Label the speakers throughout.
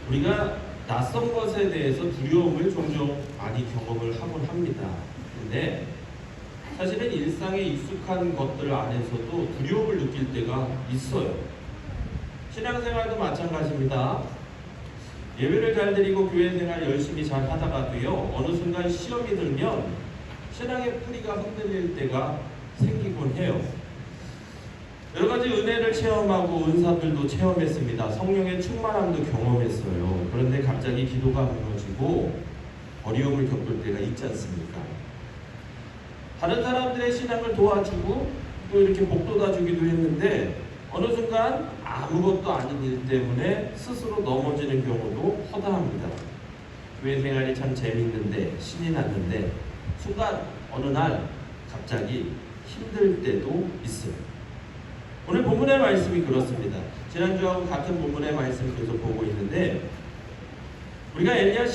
Speaker 1: 우리가 낯선 것에 대해서 두려움을 종종 많이 경험을 하곤 합니다. 근데 사실은 일상에 익숙한 것들 안에서도 두려움을 느낄 때가 있어요. 신앙생활도 마찬가지입니다. 예배를 잘 드리고 교회 생활 열심히 잘 하다가도요, 어느 순간 시험이 들면 신앙의 뿌리가 흔들릴 때가 생기곤 해요. 여러 가지 은혜를 체험하고 은사들도 체험했습니다. 성령의 충만함도 경험했어요. 그런데 갑자기 기도가 무너지고 어려움을 겪을 때가 있지 않습니까? 다른 사람들의 신앙을 도와주고 또 이렇게 복돋아주기도 했는데 어느 순간 아무것도 아닌 일 때문에 스스로 넘어지는 경우도 허다합니다. 교회 생활이 참 재미있는데 신이 났는데 순간 어느 날 갑자기 힘들 때도 있어요. 오늘 본문의 말씀이 그렇습니다. 지난주하고 같은 본문의 말씀을 계속 보고 있는데 우리가 엘리야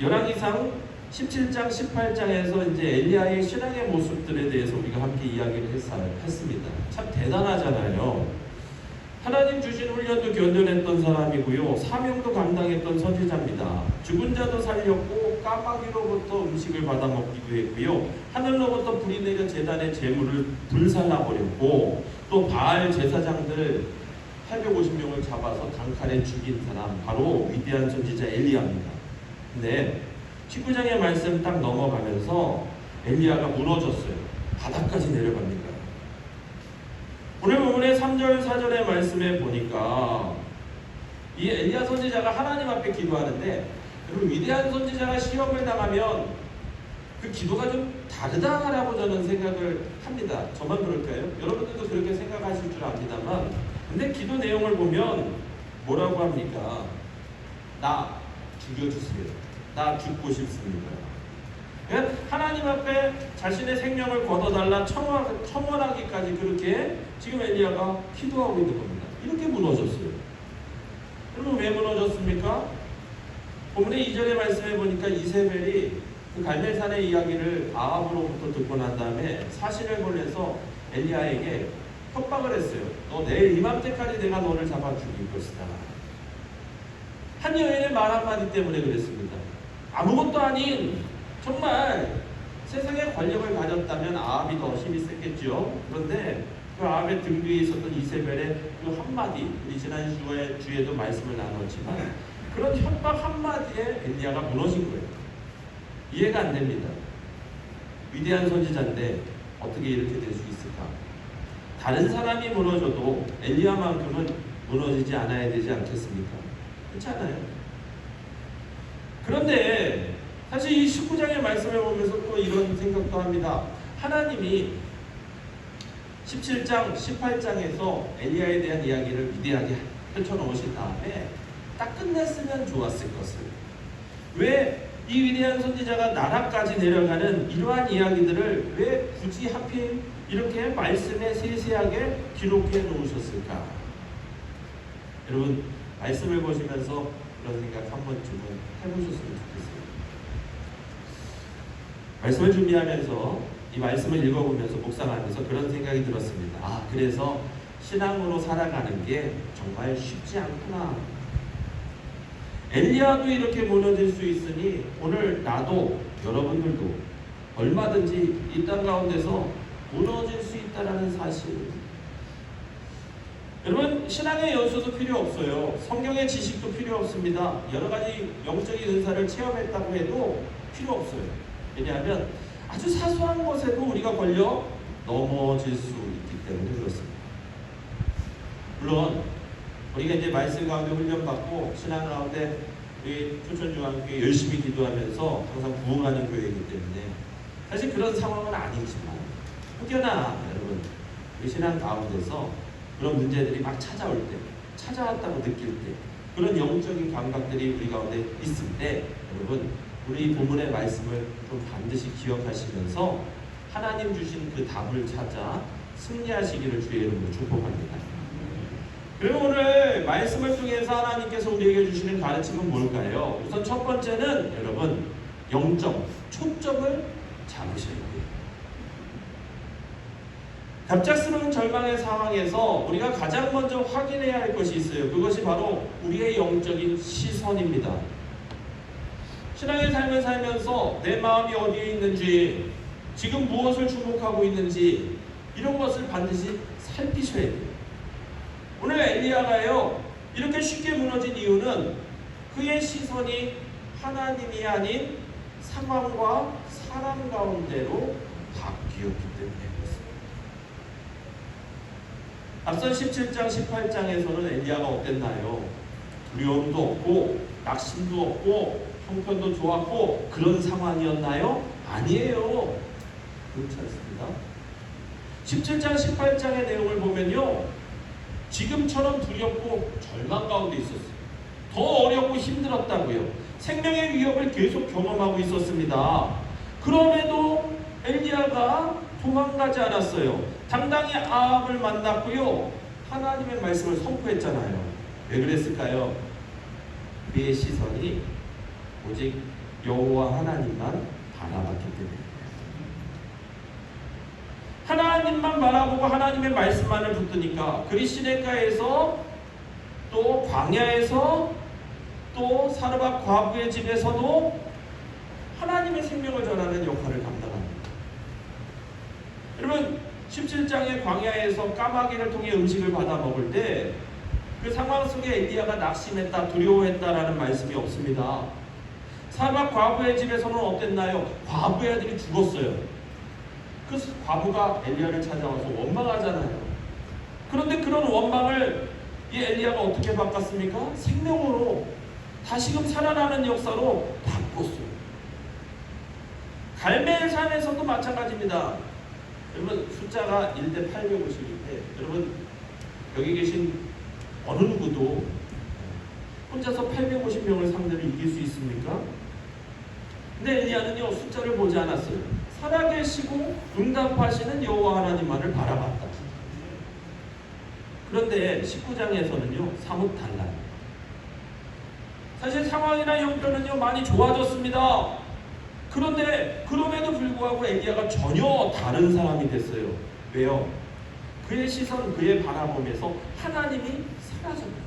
Speaker 1: 열왕기상 17장 18장에서 이제 엘리야의 신앙의 모습들에 대해서 우리가 함께 이야기를 했습니다. 참 대단하잖아요. 하나님 주신 훈련도 견뎌냈던 사람이고요, 사명도 감당했던 선지자입니다. 죽은 자도 살렸고 까마귀로부터 음식을 받아 먹기도 했고요, 하늘로부터 불이 내려 제단의 재물을 불살라버렸고, 또 바알 제사장들 850명을 잡아서 단칼에 죽인 사람, 바로 위대한 선지자 엘리야입니다. 근데 19장의 말씀 딱 넘어가면서 엘리야가 무너졌어요. 바닥까지 내려갑니다. 오늘 본문의 3절 4절의 말씀에 보니까 이 엘리야 선지자가 하나님 앞에 기도하는데, 여러분, 위대한 선지자가 시험을 당하면 그 기도가 좀 다르다라고 저는 생각을 합니다. 저만 그럴까요? 여러분들도 그렇게 생각하실 줄 압니다만, 근데 기도 내용을 보면 뭐라고 합니까? 나 죽여주세요. 나 죽고 싶습니다. 하나님 앞에 자신의 생명을 걷어달라 청원하기까지 그렇게 지금 엘리야가 기도하고 있는 겁니다. 이렇게 무너졌어요. 여러분, 왜 무너졌습니까? 본문의 2절의 말씀에 보니까 이세벨이 그 갈멜산의 이야기를 아합으로부터 듣고 난 다음에 사신을 보내서 엘리야에게 협박을 했어요. 너 내일 이맘때까지 내가 너를 잡아 죽일 것이다. 한 여인의 말 한마디 때문에 그랬습니다. 아무것도 아닌 정말 세상의 권력을 가졌다면 아합이 더 힘이 셌겠죠. 그런데 그 아합의 등 뒤에 있었던 이세벨의 그 한마디, 우리 지난 주에도 말씀을 나눴지만 그런 협박 한마디에 엘리야가 무너진 거예요. 이해가 안 됩니다. 위대한 선지자인데 어떻게 이렇게 될 수 있을까? 다른 사람이 무너져도 엘리야만큼은 무너지지 않아야 되지 않겠습니까? 그렇지 않아요? 그런데 사실 이 19장의 말씀을 보면서 또 이런 생각도 합니다. 하나님이 17장, 18장에서 엘리야에 대한 이야기를 위대하게 펼쳐놓으신 다음에 딱 끝냈으면 좋았을 것을, 왜 이 위대한 선지자가 나라까지 내려가는 이러한 이야기들을 왜 굳이 하필 이렇게 말씀에 세세하게 기록해 놓으셨을까? 여러분, 말씀을 보시면서 그런 생각 한 번쯤은 해보셨으면 좋겠어요. 말씀을 준비하면서 이 말씀을 읽어보면서 묵상하면서 그런 생각이 들었습니다. 아, 그래서 신앙으로 살아가는 게 정말 쉽지 않구나. 엘리야도 이렇게 무너질 수 있으니 오늘 나도 여러분들도 얼마든지 이 땅 가운데서 무너질 수 있다는 사실. 여러분, 신앙의 연수도 필요 없어요. 성경의 지식도 필요 없습니다. 여러 가지 영적인 은사를 체험했다고 해도 필요 없어요. 왜냐하면 아주 사소한 것에도 우리가 걸려 넘어질 수 있기 때문에 그렇습니다. 물론 우리가 이제 말씀 가운데 훈련받고 신앙 가운데 우리 춘천중앙교회 열심히 기도하면서 항상 부흥하는 교회이기 때문에 사실 그런 상황은 아니지만, 혹여나 여러분 우리 신앙 가운데서 그런 문제들이 막 찾아올 때, 찾아왔다고 느낄 때, 그런 영적인 감각들이 우리 가운데 있을 때, 여러분 우리 본문의 말씀을 좀 반드시 기억하시면서 하나님 주신 그 답을 찾아 승리하시기를 주의 이름으로 축복합니다. 그리고 오늘 말씀을 통해서 하나님께서 우리에게 주시는 가르침은 뭘까요? 우선 첫 번째는 여러분, 영적 초점을 잡으셔야 돼요. 갑작스러운 절망의 상황에서 우리가 가장 먼저 확인해야 할 것이 있어요. 그것이 바로 우리의 영적인 시선입니다. 신앙의 삶을 살면서 내 마음이 어디에 있는지, 지금 무엇을 주목하고 있는지, 이런 것을 반드시 살피셔야 돼요. 오늘 엘리야가요, 이렇게 쉽게 무너진 이유는 그의 시선이 하나님이 아닌 상황과 사람 가운데로 바뀌었기 때문에 그렇습니다. 앞선 17장, 18장에서는 엘리야가 어땠나요? 두려움도 없고 낙심도 없고 형편도 좋았고 그런 상황이었나요? 아니에요. 그렇지 않습니다. 17장, 18장의 내용을 보면요, 지금처럼 두렵고 절망 가운데 있었어요. 더 어렵고 힘들었다고요. 생명의 위협을 계속 경험하고 있었습니다. 그럼에도 엘리야가 도망가지 않았어요. 당당히 아합을 만났고요, 하나님의 말씀을 선포했잖아요. 왜 그랬을까요? 그의 시선이 오직 여호와 하나님만 바라봤기 때문입니다. 하나님만 바라보고 하나님의 말씀만을 붙드니까 그리 시내가에서 또 광야에서 또 사르밧 과부의 집에서도 하나님의 생명을 전하는 역할을 감당합니다. 여러분, 17장의 광야에서 까마귀를 통해 음식을 받아 먹을 때 그 상황 속에 엘리야가 낙심했다, 두려워했다라는 말씀이 없습니다. 사르밧 과부의 집에서는 어땠나요? 과부의 아들이 죽었어요. 그 과부가 엘리야를 찾아와서 원망하잖아요. 그런데 그런 원망을 이 엘리야가 어떻게 바꿨습니까? 생명으로, 다시금 살아나는 역사로 바꿨어요. 갈멜산에서도 마찬가지입니다. 여러분, 숫자가 1대 850인데 여러분, 여기 계신 어느 누구도 혼자서 850명을 상대로 이길 수 있습니까? 근데 엘리야는요, 숫자를 보지 않았어요. 살아계시고 응답하시는 여호와 하나님만을 바라봤다. 그런데 19장에서는요, 사뭇 달라요. 사실 상황이나 형편은요, 많이 좋아졌습니다. 그런데 그럼에도 불구하고 엘리야가 전혀 다른 사람이 됐어요. 왜요? 그의 시선, 그의 바라봄에서 하나님이 사라졌어요.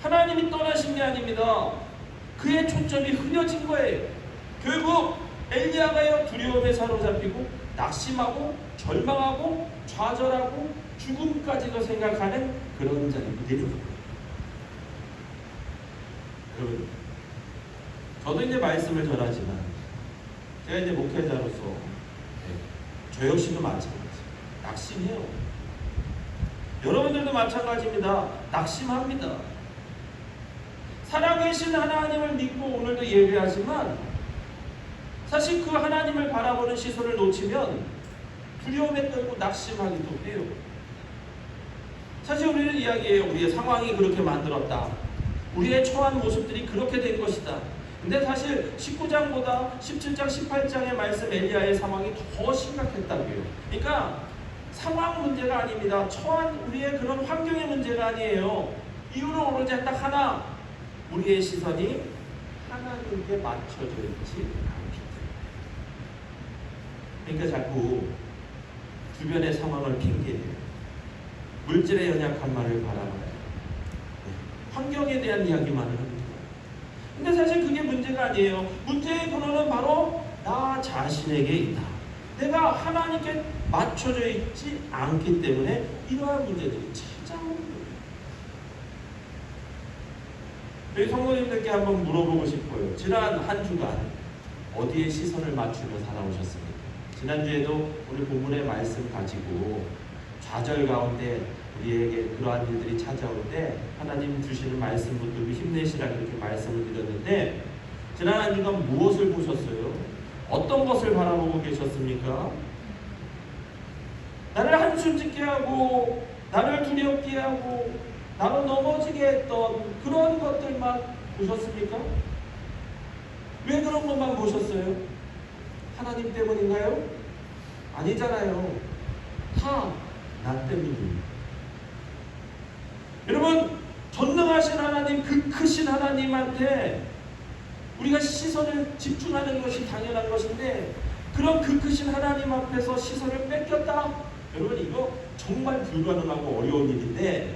Speaker 1: 하나님이 떠나신 게 아닙니다. 그의 초점이 흐려진 거예요. 결국 엘리야가요, 두려움에 사로잡히고 낙심하고 절망하고 좌절하고 죽음까지도 생각하는 그런 자리가 되는 거예요. 여러분, 저도 이제 말씀을 전하지만 제가 이제 목회자로서 저 역시도 마찬가지예요. 낙심해요. 여러분들도 마찬가지입니다. 낙심합니다. 살아계신 하나님을 믿고 오늘도 예배하지만 사실 그 하나님을 바라보는 시선을 놓치면 두려움에 떨고 낙심하기도 해요. 사실 우리는 이야기해요. 우리의 상황이 그렇게 만들었다. 우리의 처한 모습들이 그렇게 된 것이다. 근데 사실 19장보다 17장, 18장의 말씀 엘리야의 상황이 더 심각했다고요. 그러니까 상황 문제가 아닙니다. 처한 우리의 그런 환경의 문제가 아니에요. 이유는 오로지 딱 하나, 우리의 시선이 하나님께 맞춰져 있지 않기 때문에. 그러니까 자꾸 주변의 상황을 핑계대요. 물질의 연약한 말을 바라봐요. 환경에 대한 이야기만을 합니다. 근데 사실 그게 문제가 아니에요. 문제의 근원은 바로 나 자신에게 있다. 내가 하나님께 맞춰져 있지 않기 때문에 이러한 문제들이 찾아오는 거예요. 저희 성도님들께 한번 물어보고 싶어요. 지난 한 주간 어디에 시선을 맞추며 살아오셨습니까? 지난주에도 오늘 본문의 말씀 가지고 좌절 가운데 우리에게 그러한 일들이 찾아올 때 하나님 주시는 말씀 붙들고 힘내시라 그렇게 말씀을 드렸는데, 지난 한 주간 무엇을 보셨어요? 어떤 것을 바라보고 계셨습니까? 나를 한숨 짓게 하고 나를 두렵게 하고 나로 넘어지게 했던 그런 것들만 보셨습니까? 왜 그런 것만 보셨어요? 하나님 때문인가요? 아니잖아요. 다 나 때문입니다. 여러분, 전능하신 하나님, 그 크신 하나님한테 우리가 시선을 집중하는 것이 당연한 것인데 그런 그 크신 하나님 앞에서 시선을 뺏겼다? 여러분 이거 정말 불가능하고 어려운 일인데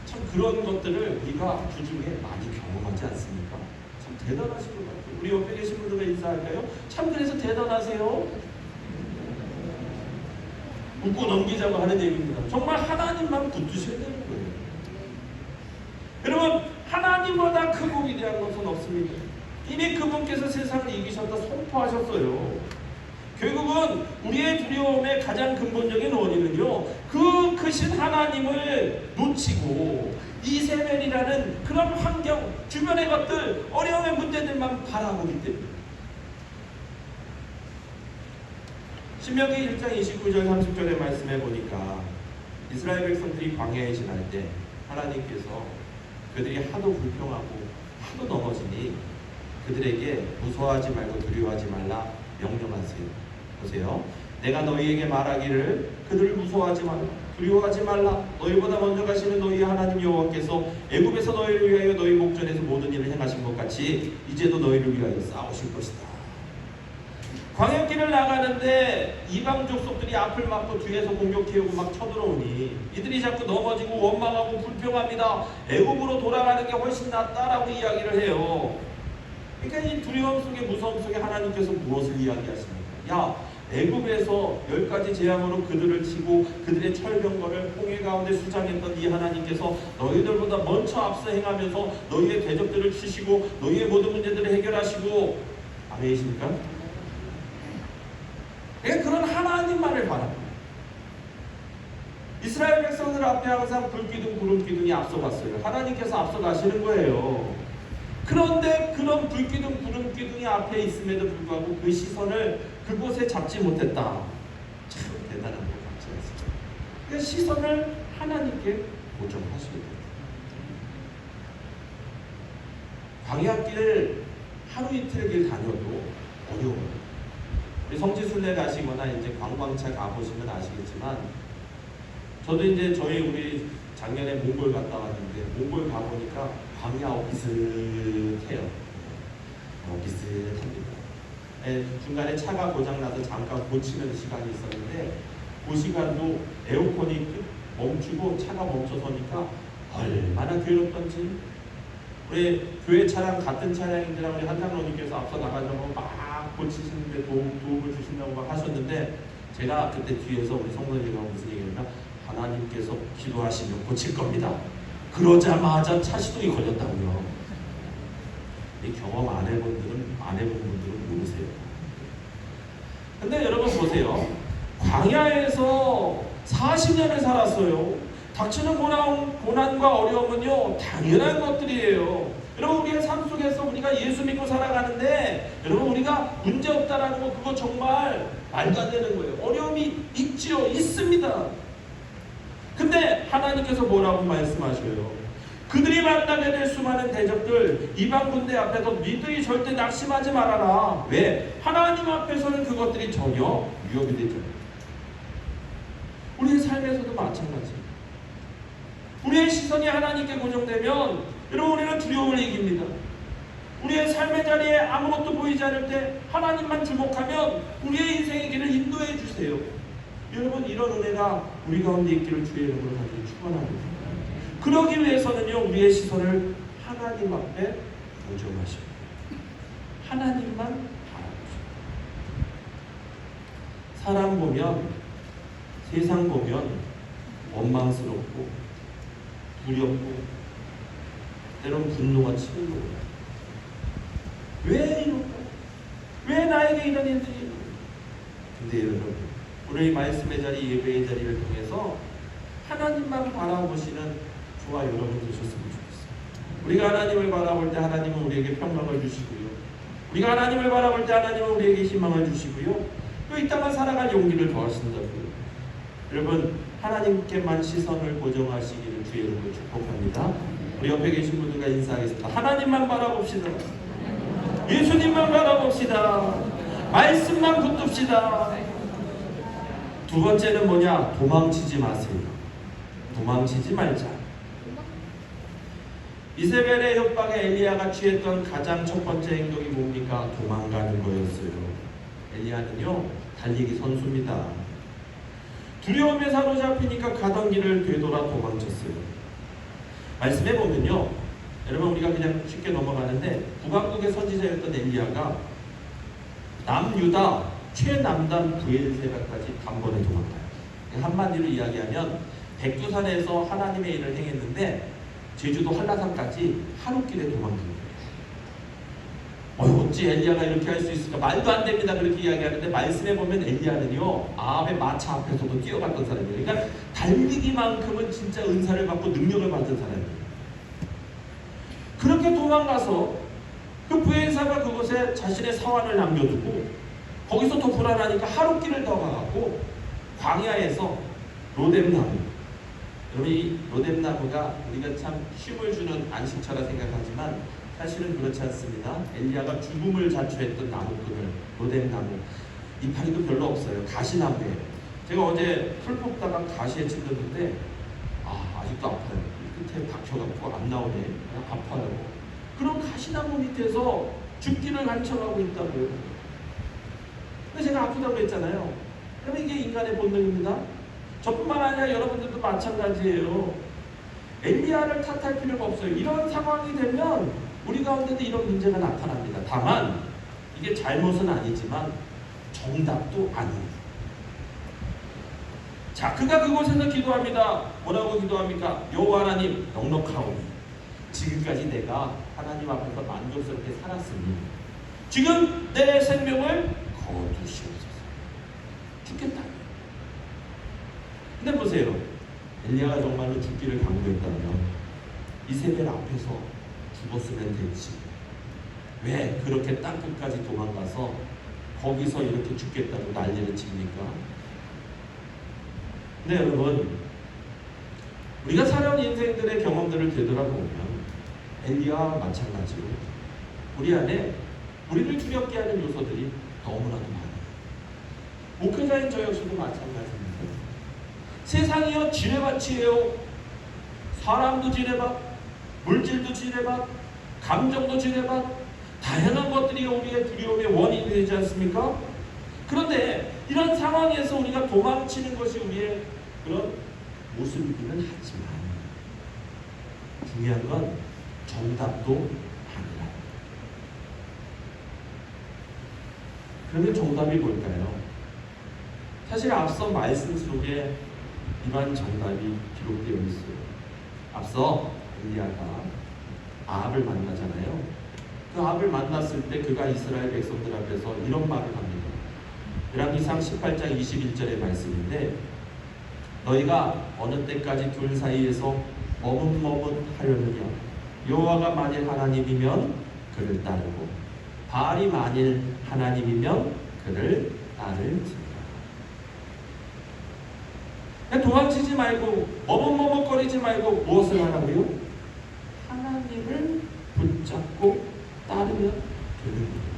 Speaker 1: 참 그런 것들을 우리가 주중에 많이 경험하지 않습니까? 참 대단하신 것 같아요. 우리 옆에 계신 분들과 인사할까요? 참 그래서 대단하세요. 웃고 넘기자고 하는 얘기입니다. 정말 하나님만 붙드셔야 되는 거예요. 여러분 하나님보다 크고 위대한 것은 없습니다. 이미 그분께서 세상을 이기셨다 선포하셨어요. 결국은 우리의 두려움의 가장 근본적인 원인은요, 그 크신 하나님을 놓치고 이세벨이라는 그런 환경, 주변의 것들, 어려움의 문제들만 바라보기 때문에. 신명기 1장 29절 30절의 말씀에 보니까 이스라엘 백성들이 광야에 지날 때 하나님께서 그들이 하도 불평하고 하도 넘어지니 그들에게 무서워하지 말고 두려워하지 말라 명령하세요. 보세요. 내가 너희에게 말하기를 그들을 무서워하지 말라 두려워하지 말라. 너희보다 먼저 가시는 너희 하나님 여호와께서 애굽에서 너희를 위하여 너희 목전에서 모든 일을 행하신 것 같이 이제도 너희를 위하여 싸우실 것이다. 광야길을 나가는데 이방 족속들이 앞을 막고 뒤에서 공격해오고 막 쳐들어오니 이들이 자꾸 넘어지고 원망하고 불평합니다. 애굽으로 돌아가는 게 훨씬 낫다라고 이야기를 해요. 그러니까 이 두려움 속에 무서움 속에 하나님께서 무엇을 이야기하십니까? 야, 애굽에서 10가지 재앙으로 그들을 치고 그들의 철병거를 홍해 가운데 수장했던 이 하나님께서 너희들보다 먼저 앞서 행하면서 너희의 대적들을 치시고 너희의 모든 문제들을 해결하시고 아멘이십니까? 그런 하나님만을 바랍니다. 이스라엘 백성들 앞에 항상 불기둥 구름기둥이 앞서갔어요. 하나님께서 앞서가시는 거예요. 그런데 그런 불기둥 구름기둥이 앞에 있음에도 불구하고 그 시선을 그곳에 잡지 못했다. 참 대단한 것 같지 않습니까? 그 시선을 하나님께 고정하셔야 됩니다. 광야길을 하루 이틀 길 다녀도 어려워요. 우리 성지순례 가시거나 이제 관광차 가보시면 아시겠지만 저도 이제 우리 작년에 몽골 갔다 왔는데 몽골 가보니까 광야 비슷해요. 비슷합니다. 중간에 차가 고장나서 잠깐 고치는 시간이 있었는데 그 시간도 에어컨이 멈추고 차가 멈춰서니까 얼마나 괴롭던지 우리 교회 차량 같은 차량인데랑 우리 한장로님께서 앞서 나가려고 막 고치시는데 도움을 주신다고 막 하셨는데 제가 그때 뒤에서 우리 성도님하고 무슨 얘기냐면 하나님께서 기도하시면 고칠 겁니다. 그러자마자 차 시동이 걸렸다고요. 이 경험 안 해본 분들은 모르세요. 근데 여러분 보세요. 광야에서 40년을 살았어요. 닥치는 고난과 어려움은요 당연한 것들이에요. 여러분 우리의 삶 속에서 우리가 예수 믿고 살아가는데 여러분 우리가 문제 없다라는 거 그거 정말 말도 안 되는 거예요. 어려움이 있지요. 있습니다. 근데 하나님께서 뭐라고 말씀하셔요? 그들이 만나게 될 수많은 대적들 이방 군대 앞에서 너희들이 절대 낙심하지 말아라. 왜? 하나님 앞에서는 그것들이 전혀 위협이 되죠. 우리의 삶에서도 마찬가지예요. 우리의 시선이 하나님께 고정되면 여러분 우리는 두려움을 이깁니다. 우리의 삶의 자리에 아무것도 보이지 않을 때 하나님만 주목하면 우리의 인생의 길을 인도해 주세요. 여러분 이런 은혜가 우리 가운데 있기를 주의 이름으로 간절히 축원합니다. 그러기 위해서는요 우리의 시선을 하나님 앞에 고정하시고 하나님만 바라보시고 사람 보면 세상 보면 원망스럽고 두렵고 때론 분노가 치밀고 왜 이럴까? 왜 나에게 이런 일들이 일어나? 근데 여러분 우리 말씀의 자리 예배의 자리를 통해서 하나님만 바라보시는 저와 여러분 되셨으면 좋겠어요. 우리가 하나님을 바라볼 때 하나님은 우리에게 평강을 주시고요. 우리가 하나님을 바라볼 때 하나님은 우리에게 희망을 주시고요. 또 이 땅을 살아갈 용기를 더하신다고요. 여러분 하나님께만 시선을 고정하시기를 주의 이름으로 축복합니다. 우리 옆에 계신 분들과 인사하겠습니다. 하나님만 바라봅시다. 예수님만 바라봅시다. 말씀만 붙듭시다. 두 번째는 뭐냐? 도망치지 마세요. 도망치지 말자. 이세벨의 협박에 엘리야가 취했던 가장 첫 번째 행동이 뭡니까? 도망가는 거였어요. 엘리야는요 달리기 선수입니다. 두려움에 사로잡히니까 가던 길을 되돌아 도망쳤어요. 말씀해 보면요, 여러분 우리가 그냥 쉽게 넘어가는데 북왕국의 선지자였던 엘리야가 남유다 최남단 브엘세바까지 단번에 도망가요. 한마디로 이야기하면 백두산에서 하나님의 일을 행했는데 제주도 한라산까지 하루길에 도망갑니다. 어찌 엘리야가 이렇게 할 수 있을까? 말도 안 됩니다. 그렇게 이야기하는데 말씀해 보면 엘리야는요 아합의 마차 앞에서도 뛰어갔던 사람이에요. 그러니까 달리기만큼은 진짜 은사를 받고 능력을 받은 사람이에요. 그렇게 도망가서 그 브엘사가 그곳에 자신의 사환을 남겨두고 거기서 더 불안하니까 하루길을 더 가고 광야에서 로뎀나무, 여러분 이 로뎀나무가 우리가 참 쉼을 주는 안식처라 생각하지만 사실은 그렇지 않습니다. 엘리야가 죽음을 자초했던 나무꾼을 로뎀나무, 이파리도 별로 없어요. 가시나무예요. 제가 어제 풀 뽑다가 가시에 찔렀는데 아직도 아파요. 끝에 박혀갖고 안 나오네. 아파요. 그럼 가시나무 밑에서 죽기를 간청하고 있다고요. 근데 제가 아프다고 했잖아요. 그럼 이게 인간의 본능입니다. 저뿐만 아니라 여러분들도 마찬가지예요. 엘리야를 탓할 필요가 없어요. 이런 상황이 되면 우리 가운데도 이런 문제가 나타납니다. 다만 이게 잘못은 아니지만 정답도 아니에요. 자, 그가 그곳에서 기도합니다. 뭐라고 기도합니까? 여호와 하나님, 넉넉하오니 지금까지 내가 하나님 앞에서 만족스럽게 살았으니 지금 내 생명을 거두시옵소서. 죽겠다. 근데 보세요. 엘리야가 정말로 죽기를 강구했다면 이세벨 앞에서 죽었으면 됐지. 왜 그렇게 땅끝까지 도망가서 거기서 이렇게 죽겠다고 난리를 칩니까? 네, 여러분, 우리가 살아온 인생들의 경험들을 되돌아보면 엘리야와 마찬가지로 우리 안에 우리를 두렵게 하는 요소들이 너무나도 많아요. 목회자인 저 역시도 마찬가지입니다. 세상이요 지뢰밭이에요. 사람도 지뢰밭, 물질도 지뢰밭, 감정도 지뢰밭, 다양한 것들이 우리의 두려움의 원인이 되지 않습니까? 그런데 이런 상황에서 우리가 도망치는 것이 우리의 그런 모습이기는 하지만 중요한 건 정답도 아니라. 그러면 정답이 뭘까요? 사실 앞서 말씀 속에 이러한 정답이 기록되어 있어요. 앞서 엘리야가 아합을 만나잖아요. 그 아합을 만났을 때 그가 이스라엘 백성들 앞에서 이런 말을 합니다. 열왕기상 18장 21절의 말씀인데 너희가 어느 때까지 둘 사이에서 머뭇머뭇하려느냐. 여호와가 만일 하나님이면 그를 따르고 바알이 만일 하나님이면 그를 따를지니라. 도망치지 말고 머뭇머뭇거리지 말고 무엇을 하라고요? 하나님을 붙잡고 따르면 되는 거예요.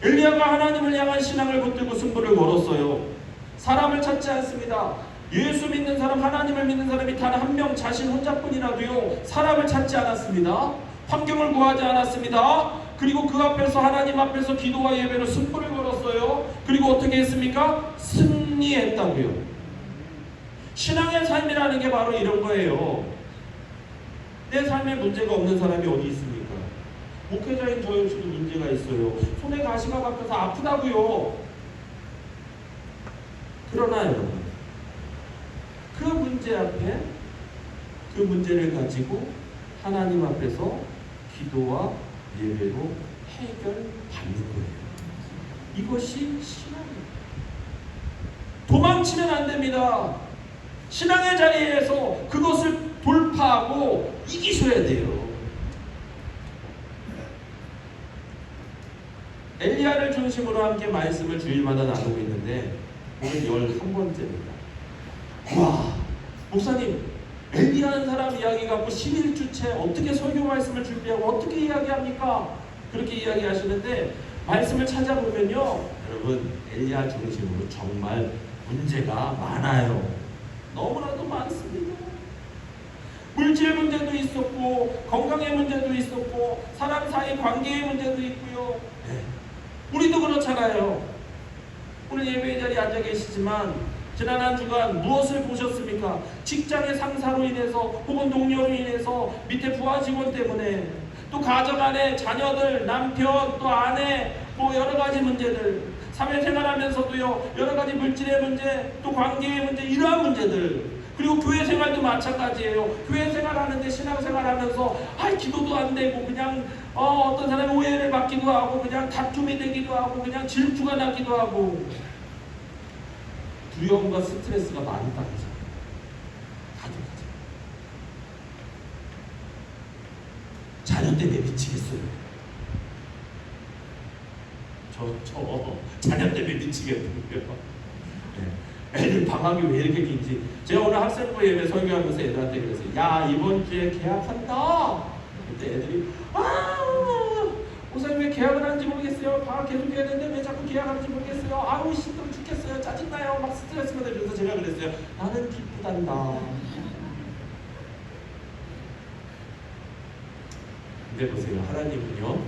Speaker 1: 엘리야가 하나님을 향한 신앙을 붙들고 승부를 걸었어요. 사람을 찾지 않습니다. 예수 믿는 사람, 하나님을 믿는 사람이 단 한 명 자신 혼자뿐이라도요 사람을 찾지 않았습니다. 환경을 구하지 않았습니다. 그리고 그 앞에서 하나님 앞에서 기도와 예배로 승부를 걸었어요. 그리고 어떻게 했습니까? 승리했다고요. 신앙의 삶이라는 게 바로 이런 거예요. 내 삶에 문제가 없는 사람이 어디 있습니까? 목회자인 저 역시도 문제가 있어요. 손에 가시가 박혀서 아프다고요. 그러나 여러분, 그 문제 앞에 그 문제를 가지고 하나님 앞에서 기도와 예배로 해결받는 거예요. 이것이 신앙이에요. 도망치면 안 됩니다. 신앙의 자리에서 그것을 돌파하고 이기셔야 돼요. 엘리야를 중심으로 함께 말씀을 주일마다 나누고 있는데 오늘 11번째입니다. 와, 목사님, 엘리야라는 사람 이야기 갖고 11주째 어떻게 설교 말씀을 준비하고 어떻게 이야기합니까? 그렇게 이야기하시는데 말씀을 찾아보면요, 여러분, 엘리야 중심으로 정말 문제가 많아요. 너무나도 많습니다. 물질 문제도 있었고, 건강의 문제도 있었고, 사람 사이 관계의 문제도 있고요. 네. 우리도 우리도 그렇잖아요. 오늘 예배의 자리에 앉아 계시지만 지난 한 주간 무엇을 보셨습니까? 직장의 상사로 인해서 혹은 동료로 인해서 밑에 부하 직원 때문에 또 가정 안에 자녀들, 남편, 또 아내 뭐 여러 가지 문제들, 사회생활하면서도요 여러 가지 물질의 문제, 또 관계의 문제, 이러한 문제들, 그리고 교회 생활도 마찬가지예요. 교회 생활하는데 신앙생활하면서 기도도 안 되고 그냥 어떤 사람이 오해를 받기도 하고 그냥 다툼이 되기도 하고 그냥 질투가 나기도 하고 두려움과 스트레스가 많이 따르죠. 가족이죠. 자녀 때문에 미치겠어요. 저 자녀 때문에 미치겠더라고요. 애들 방학이 왜 이렇게 긴지. 제가 오늘 학생부 예배 설교하면서 애들한테 그랬어요. 야, 이번 주에 개학한다. 그때 애들이 목사님 왜 개학을 하는지 모르겠어요. 방학 계속 해야 되는데 왜 자꾸 개학하는지 모르겠어요. 아우 힘들어 죽겠어요. 짜증나요. 막 스트레스 받아요. 그래서 제가 그랬어요. 나는 기쁘단다. 근데 보세요. 하나님은요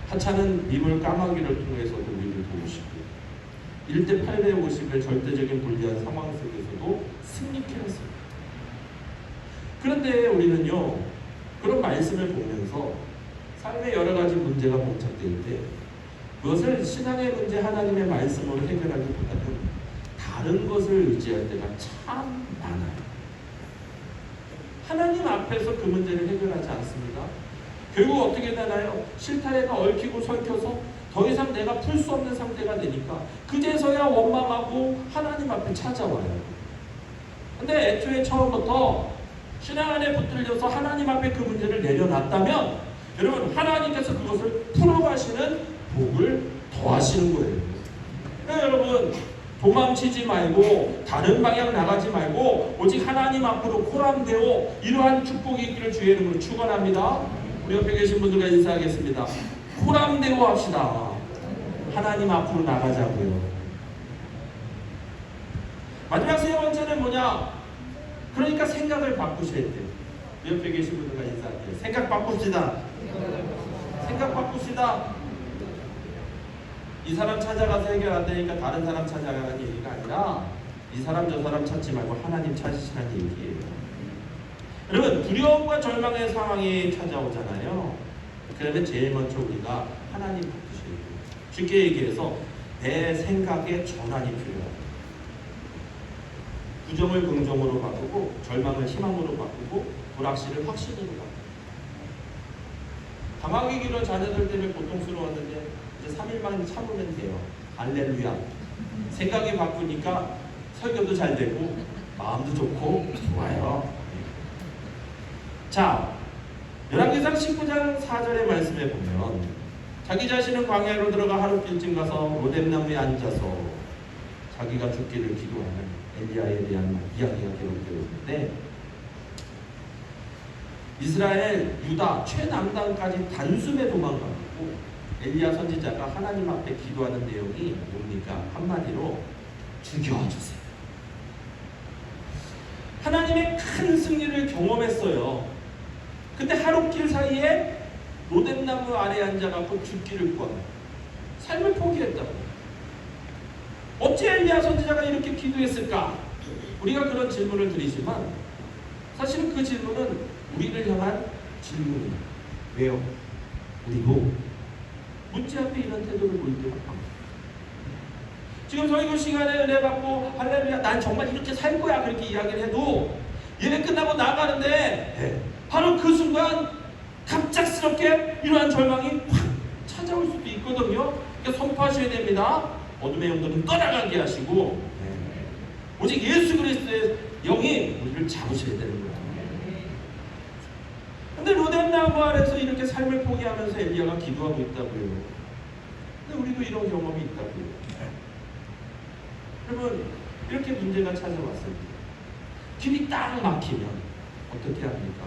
Speaker 1: 하찮은 미물 까마귀를 통해서도 우리를 도우시고 1대 850의 절대적인 불리한 상황 속에서도 승리케 했습니다. 그런데 우리는요 그런 말씀을 보면서 삶의 여러 가지 문제가 봉착될 때 그것을 신앙의 문제 하나님의 말씀으로 해결하기보다는 다른 것을 의지할 때가 참 많아요. 하나님 앞에서 그 문제를 해결하지 않습니다. 결국 어떻게 되나요? 실타래가 얽히고 설켜서 더 이상 내가 풀 수 없는 상태가 되니까 그제서야 원망하고 하나님 앞에 찾아와요. 근데 애초에 처음부터 신앙 안에 붙들려서 하나님 앞에 그 문제를 내려놨다면 여러분 하나님께서 그것을 풀어가시는 복을 더하시는 거예요. 그러니까 여러분 도망치지 말고 다른 방향 나가지 말고 오직 하나님 앞으로 코람되어 이러한 축복이 있기를 주의 이름으로 축원합니다. 우리 옆에 계신 분들과 인사하겠습니다. 코람되어 합시다. 하나님 앞으로 나가자고요. 마지막 세 번째는 뭐냐? 그러니까 생각을 바꾸셔야 돼요. 옆에 계신 분들과 인사할게요. 생각 바꿉시다. 생각 바꿉시다. 이 사람 찾아가서 해결 안 되니까 다른 사람 찾아가는 얘기가 아니라 이 사람 저 사람 찾지 말고 하나님 찾으시라는 얘기예요. 여러분 두려움과 절망의 상황이 찾아오잖아요. 그러면 제일 먼저 우리가 하나님 바꾸셔야 돼요. 쉽게 얘기해서 내 생각의 전환이 필요해요. 부정을 긍정으로 바꾸고 절망을 희망으로 바꾸고 불확실을 확신으로 바꾸고. 방학이 길어 자녀들 때문에 고통스러웠는데 이제 3일만 참으면 돼요. 할렐루야. 생각이 바꾸니까 설교도 잘 되고 마음도 좋고 좋아요. 자, 열왕기상 19장 4절의 말씀에 보면 자기 자신은 광야로 들어가 하룻길쯤 가서 로뎀나무에 앉아서 자기가 죽기를 기도하는 엘리야에 대한 이야기가 기록되어 있는데 이스라엘, 유다 최남단까지 단숨에 도망가고 엘리야 선지자가 하나님 앞에 기도하는 내용이 뭡니까? 한마디로 죽여주세요. 하나님의 큰 승리를 경험했어요. 근데 하룻길 사이에 로뎀나무 아래에 앉아갖고 죽기를 구합니다. 삶을 포기했다고. 어찌 엘리야 선지자가 이렇게 기도했을까? 우리가 그런 질문을 드리지만 사실은 그 질문은 우리를 향한 질문이에요. 왜요? 우리도 문제 앞에 이런 태도를 보일 때가 많아요. 지금 설교 시간에 은혜 받고 할렐루야 난 정말 이렇게 살 거야 그렇게 이야기를 해도 예배 끝나고 나가는데 바로 그 순간 갑작스럽게 이러한 절망이 확 찾아올 수도 있거든요. 그러니까 선포하셔야 됩니다. 어둠의 영들은 떠나가게 하시고 오직 예수 그리스도의 영이 우리를 잡으셔야 되는 거예요. 근데 로뎀나무 아래서 이렇게 삶을 포기하면서 엘리야가 기도하고 있다고요. 근데 우리도 이런 경험이 있다고요. 여러분 이렇게 문제가 찾아왔을 때 길이 딱 막히면 어떻게 합니까?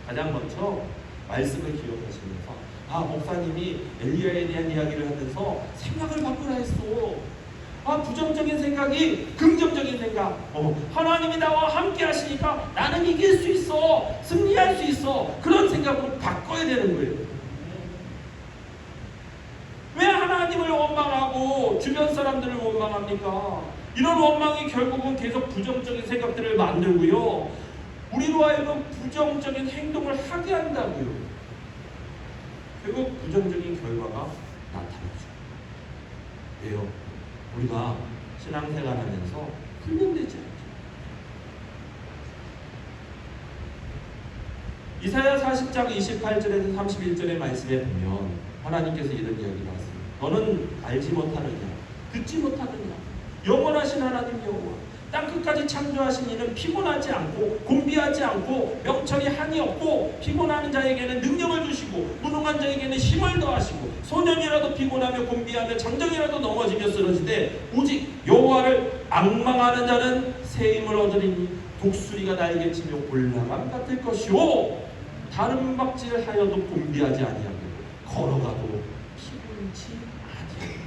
Speaker 1: 가장 먼저 말씀을 기억하시면서 목사님이 엘리야에 대한 이야기를 하면서 생각을 바꾸라 했어. 부정적인 생각이 긍정적인 생각. 하나님이 나와 함께 하시니까 나는 이길 수 있어. 승리할 수 있어. 그런 생각으로 바꿔야 되는 거예요. 왜 하나님을 원망 원망하고 주변 사람들을 원망합니까? 이런 원망이 결국은 계속 부정적인 생각들을 만들고요. 우리로 하여금 부정적인 행동을 하게 한다고요. 결국 부정적인 결과가 나타나죠. 왜요? 우리가 신앙생활하면서 훈련되지 않죠. 이사야 40장 28절에서 31절의 말씀에 보면 하나님께서 이런 이야기를 하세요. 너는 알지 못하느냐? 듣지 못하느냐? 영원하신 하나님 여호와 땅끝까지 창조하신 이는 피곤하지 않고 곤비하지 않고 명철이 한이 없고 피곤하는 자에게는 능력을 주시고 무능한 자에게는 힘을 더하시고 소년이라도 피곤하며 곤비하며 장정이라도 넘어지며 쓰러지되 오직 여호와를 앙망하는 자는 새 힘을 얻으리니 독수리가 날개치며 올라감 같을 것이요 다른 박질하여도 곤비하지 아니하고 걸어가도 피곤치 아니하고.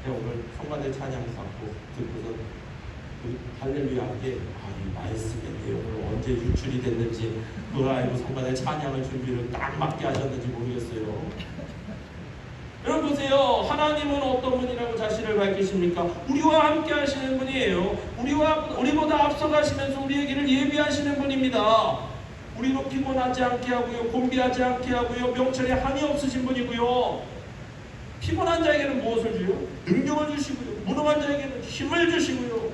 Speaker 1: 오늘 성가대 찬양 받고 듣고서 할렐루야 함께 이 말씀의 내용을 언제 유출이 됐는지 그걸 알고 성가대 찬양을 준비를 딱 맞게 하셨는지 모르겠어요. 여러분 보세요. 하나님은 어떤 분이라고 자신을 밝히십니까? 우리와 함께 하시는 분이에요. 우리보다 앞서가시면서 우리의 길을 예비하시는 분입니다. 우리로 피곤하지 않게 하고요. 곤비하지 않게 하고요. 명철에 한이 없으신 분이고요. 피곤한 자에게는 무엇을 주요? 능력을 주시고요. 무능한 자에게는 힘을 주시고요.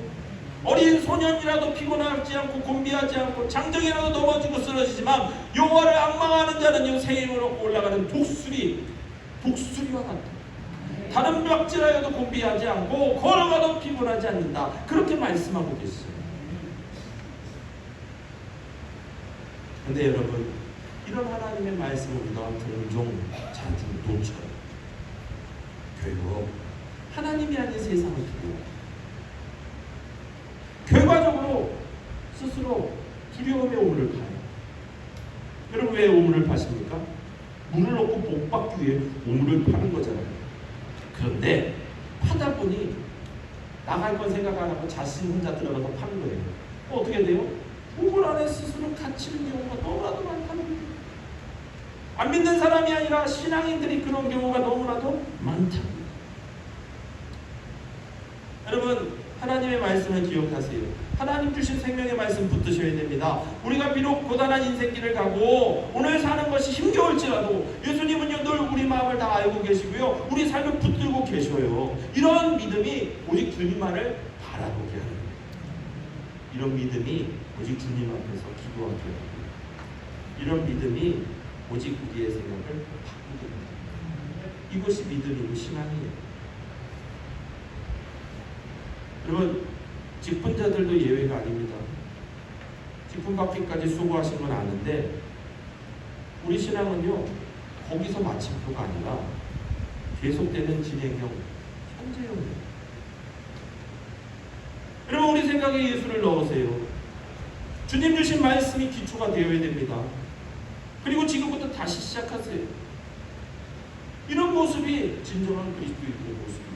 Speaker 1: 어린 소년이라도 피곤하지 않고 곤비하지 않고 장정이라도 넘어지고 쓰러지지만 여호와를 앙망하는 자는요 새 힘을 얻고 올라가는 독수리와 같다. 다른 벽질하여도 곤비하지 않고 걸어가도 피곤하지 않는다. 그렇게 말씀하고 계세요. 근데 여러분 이런 하나님의 말씀을 우리가 종종 자주 놓쳐요. 결국 하나님이 아닌 세상을 두려워해요. 결과적으로 스스로 두려움의 오물을 파요. 여러분 왜 오물을 파십니까? 물을 넣고 복 받기 위해 오물을 파는 거잖아요. 그런데 파다 보니 나갈 건 생각 안 하고 자신 혼자 들어가서 파는 거예요. 어떻게 돼요? 오물 안에 스스로 갇히는 경우가 너무나도 많다는 거예요. 안 믿는 사람이 아니라 신앙인들이 그런 경우가 너무나도 많다. 여러분 하나님의 말씀을 기억하세요. 하나님 주신 생명의 말씀 붙드셔야 됩니다. 우리가 비록 고단한 인생길을 가고 오늘 사는 것이 힘겨울지라도 예수님은요 늘 우리 마음을 다 알고 계시고요. 우리 삶을 붙들고 계셔요. 이런 믿음이 오직 주님만을 바라보게 하는 거예요. 이런 믿음이 오직 주님 앞에서 기도하게 하고 이런 믿음이 오직 우리의 생각을 바꾸게 합니다. 이것이 믿음이고 신앙이에요. 여러분 직분자들도 예외가 아닙니다. 직분 받기까지 수고하신 건 아는데 우리 신앙은요 거기서 마침표가 아니라 계속되는 진행형 현재형이에요. 여러분 우리 생각에 예수를 넣으세요. 주님 주신 말씀이 기초가 되어야 됩니다. 그리고 지금부터 다시 시작하세요. 이런 모습이 진정한 그리스도인의 모습입니다.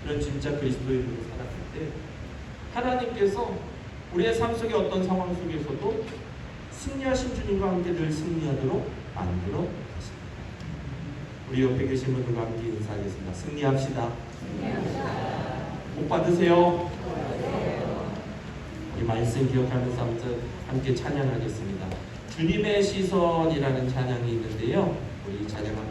Speaker 1: 이런 진짜 그리스도인으로 살아갈 때 하나님께서 우리의 삶 속의 어떤 상황 속에서도 승리하신 주님과 함께 늘 승리하도록 만들어 가십니다. 우리 옆에 계신 분들과 함께 인사하겠습니다. 승리합시다. 복 받으세요. 이 말씀 기억하면서 함께 찬양하겠습니다. 주님의 시선이라는 찬양이 있는데요. 우리 찬양 함께